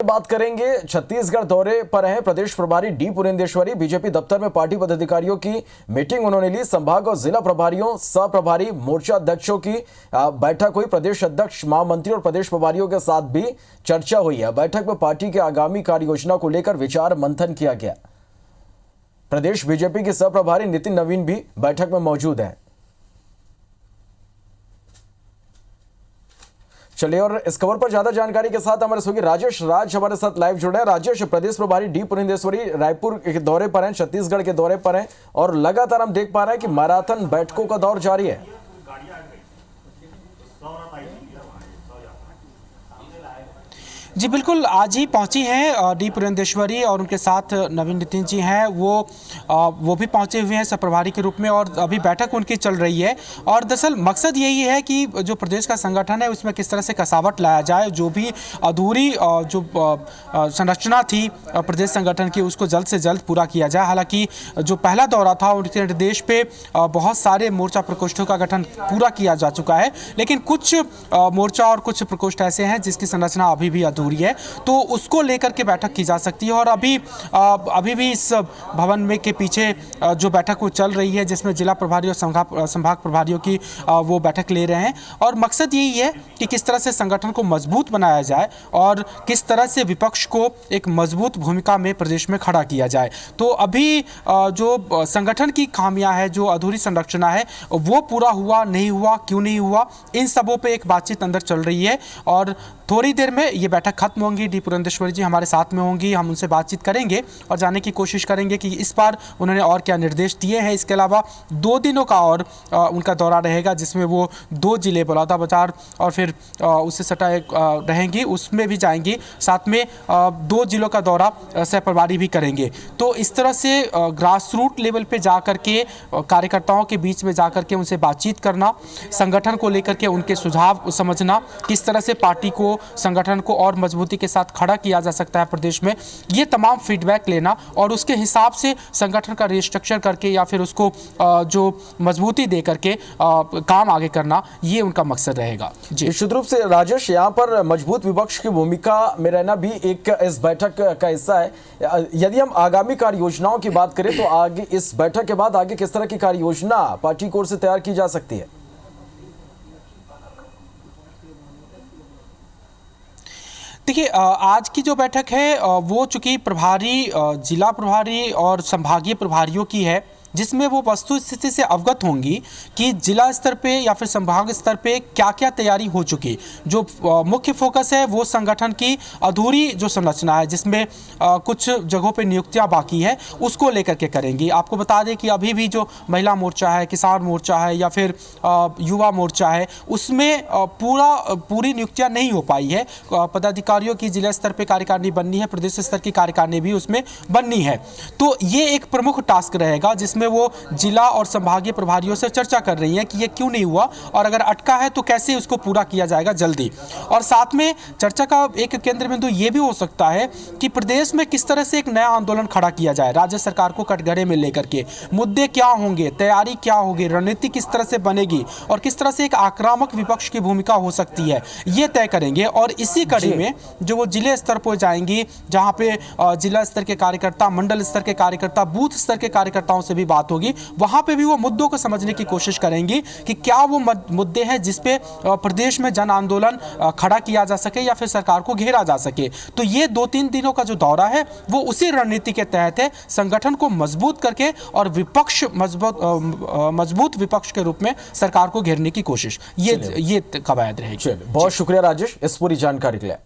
बात करेंगे। छत्तीसगढ़ दौरे पर हैं प्रदेश प्रभारी डी पुरेंदेश्वरी। बीजेपी दफ्तर में पार्टी पदाधिकारियों की मीटिंग उन्होंने ली। संभाग और जिला प्रभारियों, सह प्रभारी, मोर्चा अध्यक्षों की बैठक हुई। प्रदेश अध्यक्ष, महामंत्री और प्रदेश प्रभारियों के साथ भी चर्चा हुई है। बैठक में पार्टी के आगामी कार्य योजना को लेकर विचार मंथन किया गया। प्रदेश बीजेपी के सह प्रभारी नितिन नवीन भी बैठक में मौजूद है। चलिए और इस खबर पर ज्यादा जानकारी के साथ हमारे सहयोगी राजेश हमारे साथ लाइव जुड़े हैं। राजेश, प्रदेश प्रभारी डी पुरेंदेश्वरी रायपुर के दौरे पर हैं, छत्तीसगढ़ के दौरे पर हैं और लगातार हम देख पा रहे हैं कि मैराथन बैठकों का दौर जारी है। जी बिल्कुल, आज ही पहुंची हैं डी पुरेंदेश्वरी और उनके साथ नवीन नितिन जी हैं, वो भी पहुंचे हुए हैं प्रभारी के रूप में और अभी बैठक उनकी चल रही है। और दरअसल मकसद यही है कि जो प्रदेश का संगठन है उसमें किस तरह से कसावट लाया जाए, जो भी अधूरी जो संरचना थी प्रदेश संगठन की उसको जल्द से जल्द पूरा किया जाए। हालांकि जो पहला दौरा था उनके निर्देश पे बहुत सारे मोर्चा प्रकोष्ठों का गठन पूरा किया जा चुका है, लेकिन कुछ मोर्चा और कुछ प्रकोष्ठ ऐसे हैं जिसकी संरचना अभी भी अधूरी है, तो उसको लेकर के बैठक की जा सकती है। और अभी भी इस भवन में के पीछे जो बैठक वो चल रही है जिसमें जिला प्रभारी और संभाग प्रभारियों की वो बैठक ले रहे हैं। और मकसद यही है कि किस तरह से संगठन को मजबूत बनाया जाए और किस तरह से विपक्ष को एक मजबूत भूमिका में प्रदेश में खड़ा किया जाए। तो अभी जो संगठन की खामियां है, जो अधूरी संरचना है, वो पूरा हुआ नहीं हुआ, क्यों नहीं हुआ, इन सबों पे एक बातचीत अंदर चल रही है। और थोड़ी देर में ये बैठक खत्म होंगी। डी पुरेंदेश्वरी जी हमारे साथ में होंगी, हम उनसे बातचीत करेंगे और जानने की कोशिश करेंगे कि इस बार उन्होंने और क्या निर्देश दिए हैं। इसके अलावा 2 दिनों का और उनका दौरा रहेगा जिसमें वो 2 जिले बलौदाबाजार और फिर उससे सटा एक रहेंगी, उसमें भी जाएंगी। साथ में 2 जिलों का दौरा सह प्रभारी भी करेंगे। तो इस तरह से ग्रास रूट लेवल पर जा करके कार्यकर्ताओं के बीच में जा करके उनसे बातचीत करना, संगठन को लेकर के उनके सुझाव समझना, किस तरह से पार्टी को, संगठन को और मजबूती के साथ खड़ा किया जा सकता है प्रदेश में, ये तमाम फीडबैक लेना और उसके हिसाब से संगठन का रिस्ट्रक्चर करके या फिर उसको जो मजबूती दे करके काम आगे करना, ये उनका मकसद रहेगा। जी निश्चित रूप से राजेश, यहाँ पर मजबूत विपक्ष की भूमिका में रहना भी एक इस बैठक का हिस्सा है। यदि हम आगामी कार्य योजनाओं की बात करें तो आगे इस बैठक के बाद आगे किस तरह की कार्य योजना पार्टी की ओर से तैयार की जा सकती है? देखिए, आज की जो बैठक है वो चूंकि प्रभारी, जिला प्रभारी और संभागीय प्रभारियों की है, जिसमें वो वस्तु स्थिति से अवगत होंगी कि जिला स्तर पे या फिर संभाग स्तर पे क्या क्या तैयारी हो चुकी। जो मुख्य फोकस है वो संगठन की अधूरी जो संरचना है जिसमें कुछ जगहों पे नियुक्तियां बाकी है, उसको लेकर के करेंगी। आपको बता दें कि अभी भी जो महिला मोर्चा है, किसान मोर्चा है या फिर युवा मोर्चा है, उसमें पूरी नियुक्तियाँ नहीं हो पाई है। पदाधिकारियों की जिला स्तर पर कार्यकारिणी बननी है, प्रदेश स्तर की कार्यकारिणी भी उसमें बननी है। तो ये एक प्रमुख टास्क रहेगा जिसमें वो जिला और संभागीय प्रभारियों से चर्चा कर रही हैं कि ये क्यों नहीं हुआ और अगर अटका है तो कैसे उसको पूरा किया जाएगा जल्दी। और साथ में चर्चा का एक केंद्र बिंदु ये भी हो सकता है कि प्रदेश में किस तरह से एक नया आंदोलन खड़ा किया जाए, राज्य सरकार को कटघरे में लेकर के मुद्दे क्या होंगे, तैयारी क्या होगी, रणनीति किस तरह से बनेगी और किस तरह से एक आक्रामक विपक्ष की भूमिका हो सकती है, ये तय करेंगे। और इसी कड़ी में जो वो जिले स्तर पर जाएंगी, जहाँ पे जिला स्तर के कार्यकर्ता, मंडल स्तर के कार्यकर्ता, बूथ स्तर के कार्यकर्ताओं से भी बात होगी, वहां पे भी वो मुद्दों को समझने की कोशिश करेंगी कि क्या वो मुद्दे हैं जिस पे प्रदेश में जन आंदोलन खड़ा किया जा सके या फिर सरकार को घेरा जा सके। तो ये 2-3 दिनों का जो दौरा है वो उसी रणनीति के तहत है, संगठन को मजबूत करके और विपक्ष मजबूत विपक्ष के रूप में सरकार को घेरने की कोशिश, ये कवायद रहेगी। बहुत शुक्रिया राजेश इस पूरी जानकारी के लिए।